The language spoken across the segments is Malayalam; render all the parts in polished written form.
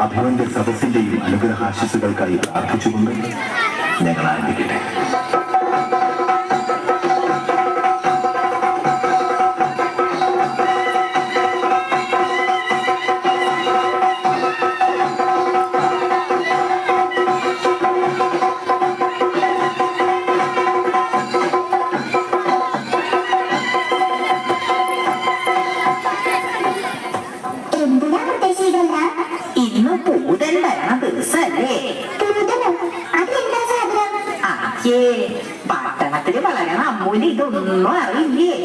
അഭിമന്യ സദസ്സിന്റെയും അനുഗ്രഹാശിസുകൾക്കായി പ്രാർത്ഥിച്ചുകൊണ്ട് ഞങ്ങൾ ആരംഭിക്കട്ടെ. പട്ടണത്തില് വളരണ അമ്മൂന് ഇതൊന്നും അറിയില്ലേ.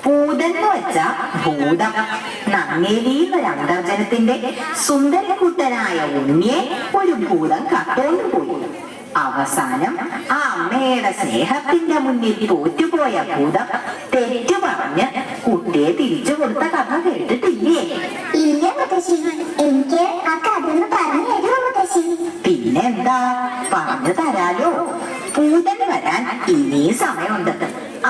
പൂതൻ എന്ന് വെച്ചാ ഭൂതം. നങ്ങേലിന്നൊരു അന്തർജനത്തിന്റെ സുന്ദരക്കുട്ടനായ ഉണ്ണിയെ ഒരു ഭൂതം കട്ടോണ്ട് പോയി. അവസാനം ആ അമ്മയുടെ സ്നേഹത്തിന്റെ മുന്നിൽ തോറ്റുപോയ ഭൂതം തെറ്റു പറഞ്ഞ് കുട്ടിയെ തിരിച്ചു കൊടുത്ത കഥ കേട്ടിട്ടില്ലേ? ഇല്ല മുത്തശ്ശി, എനിക്ക് ആ കഥ ഒന്ന് പറഞ്ഞു തരുമോ മുത്തശ്ശി? പിന്നെന്താ, പറഞ്ഞു തരാലോ. പൂതൻ വരാൻ ഇനി സമയമുണ്ട്.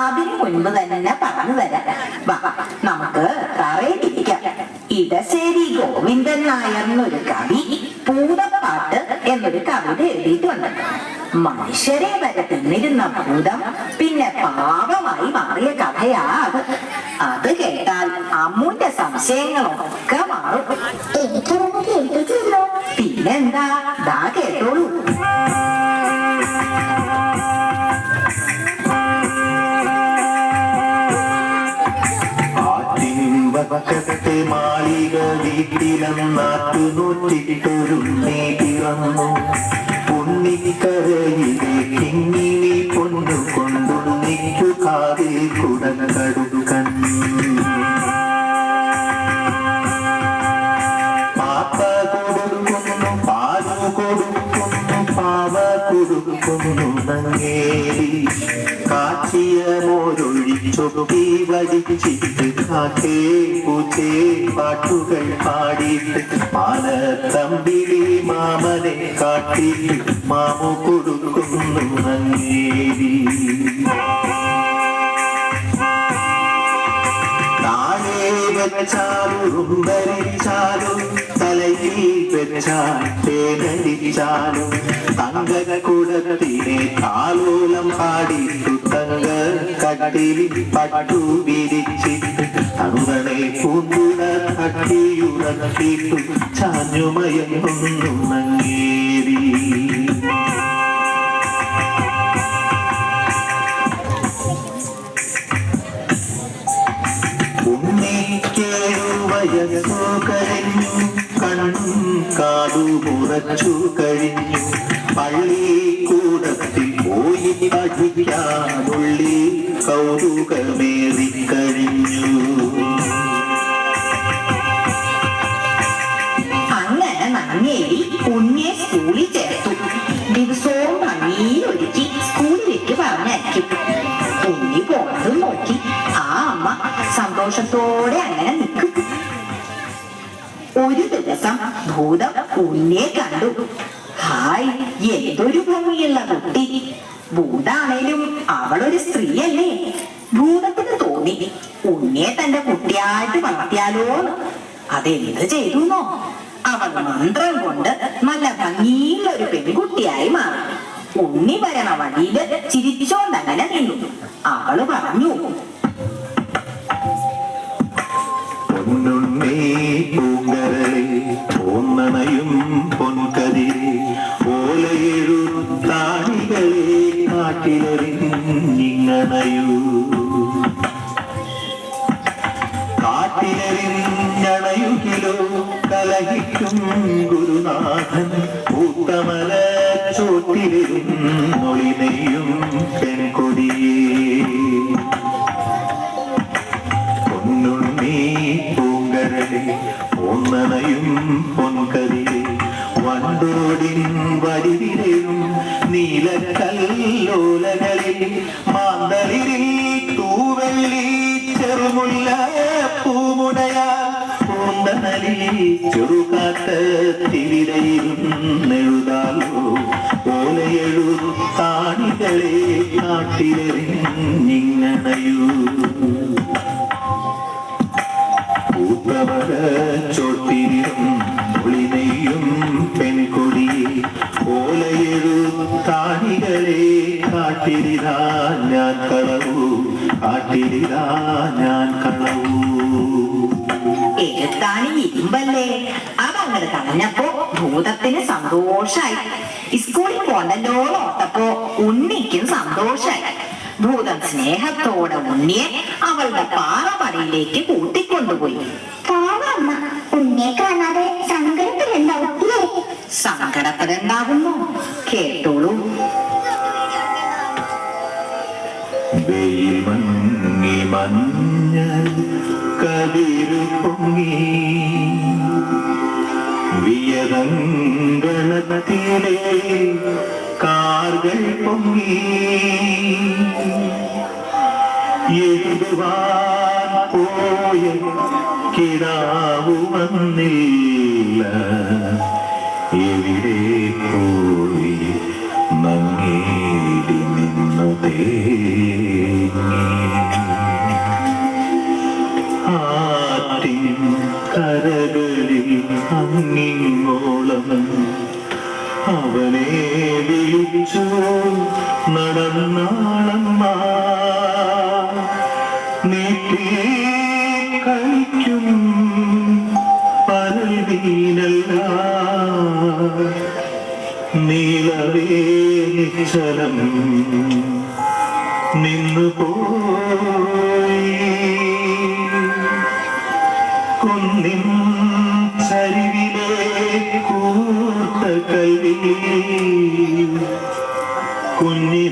അതിനു മുൻപ് തന്നെ പറഞ്ഞു തരാം. വാ, നമുക്ക് തറയിലിരിക്കാം. ഇടശ്ശേരി ഗോവിന്ദൻ നായർ എന്നൊരു കവി ഭൂതപ്പാട്ട് എന്നൊരു കവിത എഴുതിയിട്ടുണ്ട്. മനുഷ്യരെ വരെ തിന്നിരുന്ന ഭൂതം പിന്നെ പാപമായി മാറിയ കഥയാ അത്. അത് കേട്ടാൽ അമ്മൂന്റെ സംശയങ്ങളൊക്കെ മാറും. എനിക്കതൊന്ന് കേൾപ്പിച്ചല്ലോ. പിന്നെന്താ, ദാ കേട്ടോളൂ. പക്കത്തെ മാളിക വീട്ടിലെന്നാട്ടു നോറ്റിട്ടൊരുണ്ണി പിറന്നു. ഉണ്ണിക്കരയിലെ കിങ്ങിണി പൊന്നു കൊണ്ടുണ്ണിക്കു കാതിൽ കുടക്കടുക്കൻ. പാപ്പ കൊടുക്കുന്നു, പാലു കൊടുക്കുന്നു, പാവ കൊടുക്കുന്നു നങ്ങേലി. കാച്ചിയ മോരൊഴിച്ചൊപ്പി വടിച്ചിട്ട് കാക്കേ പൂച്ചേ പാട്ടുകൾ പാടിയിട്ട് മാനത്തമ്പിളി മാമനെ കാട്ടിട്ട് മാമു കൊടുക്കുന്നു നങ്ങേലി. താഴെ വെച്ചാലും ഭരിച്ചാലും തലയിൽ വെച്ചാൽ തേനടിച്ചാലും തങ്കക്കുടത്തിനെ താലോലം പാടിയിട്ടു തങ്ക കട്ടിലിൽ പട്ടു വിരിച്ചിട്ട് തങ്ങളെ പൂന്തുണ തട്ടിയുറക്കിയിട്ടു ചാഞ്ഞുമയങ്ങുന്നു നങ്ങേരി. ഉണ്ണിക്കേഴു വയസ്സു കഴിഞ്ഞു, കണ്ണും കാതു മുറച്ചു കഴിഞ്ഞു. പള്ളിക്കൂടത്തിൽ പോയി പഠിക്കാനുള്ളി കൗതുകമേറിക്കഴിഞ്ഞു. അങ്ങനെ നങ്ങേലി ഉണ്ണിയെ സ്കൂളിൽ ചേർത്തു. ദിവസവും ഭംഗിയിലൊരുക്കി സ്കൂളിലേക്ക് പറഞ്ഞയക്കും. ഉണ്ണി പോണതും നോക്കി ആ അമ്മ സന്തോഷത്തോടെ അങ്ങനെ നിൽക്കും. ഒരു ദിവസം ഭൂതം ഉണ്ണിയെ കണ്ടു. ഹായ്, എന്തൊരു ഭംഗിയുള്ള കുട്ടി. ഭൂതാണേലും അവളൊരു സ്ത്രീയല്ലേ. ഭൂതത്തിന് തോന്നി ഉണ്ണിയെ തന്റെ കുട്ടിയായിട്ട് വളർത്തിയാലോന്ന്. അതെന്ത് ചെയ്തുന്നോ, അവൾ മന്ത്രം കൊണ്ട് നല്ല ഭംഗിയുള്ള ഒരു പെൺകുട്ടിയായി മാറി. ഉണ്ണി വരണ വഴിയില് ചിരിച്ചോണ്ടങ്ങനെ നിന്നു. അവള് പറഞ്ഞു, പൊന്നുണ്ണി പൂങ്കരളെ ഓന്നണയും പൊൻകതിരെ ഓലയെഴുത്താണികളെ കാട്ടിലെറിഞ്ഞിങ്ങണയൂ. കാട്ടിലെറിഞ്ഞണയുകിലോ കലഹിക്കും ഗുരുനാഥൻ പൂത്തമല ചോട്ടിലെറിഞ്ഞൊളിനെയും പെൺകൊടിയേ. പൊന്നുണ്ണി പൂങ്കരളെ ഓന്നണയും പൊൻകതിരെ വണ്ടോടിൻ വടിവിരയും നീലക്കല്ലോലകളിൽ മാന്തളിരിൽ തൂവെള്ളി ചെറുമുല്ല പൂമുടയ പൂന്തണലി ചെറുകാട്ടിവിരയിരുന്നെഴുതാലോ ഓലയെഴുത്താണികളെ കാട്ടിലെറിഞ്ഞിങ്ങണയൂ. പൂത്തവര ചോട്ടിലും ഒളിനെയും കുറുമ്പല്ലേ. അതങ്ങട് കളഞ്ഞപ്പോ ഭൂതത്തിന് സന്തോഷായി. സ്കൂളിൽ പോണ്ടല്ലോ ഓർത്തപ്പോ ഉണ്ണിക്കും സന്തോഷായി. ഭൂതം സ്നേഹത്തോടെ ഉണ്ണിയെ അവളുടെ പാറമടയിലേക്ക് കൂട്ടിക്കൊണ്ടുപോയി. പാവമ്മ ഉണ്ണിയെ കാണാതെ സങ്കടത്തിലുണ്ടാവും ഇല്ലേ? സങ്കടപ്പെടണ്ടാകുന്നു, കേട്ടോളൂ. വെയിൽ മങ്ങി മഞ്ഞ കതിരു പൊങ്ങി വിയതങ്കളത്തിലെ കാർകൾ പൊങ്ങി എഴുതുവാൻ പോയ കിടാവു വന്നില്ല. എവിടെ പോയി മങ്ങേടി നിന്നു തേങ്ങി. ആറ്റിൻ കരകളിൽ അങ്ങിങ്ങോളം അവനെ വിളിച്ചു നടന്നാളമ്മ. നീട്ടി കളിക്കും പരവീനല്ല നീളവേ നിശ്ചലം നിന്നുപോയി. കുന്നിൻ ചരിവിലെ കൂർത്ത കൽവി കുഞ്ഞിനെ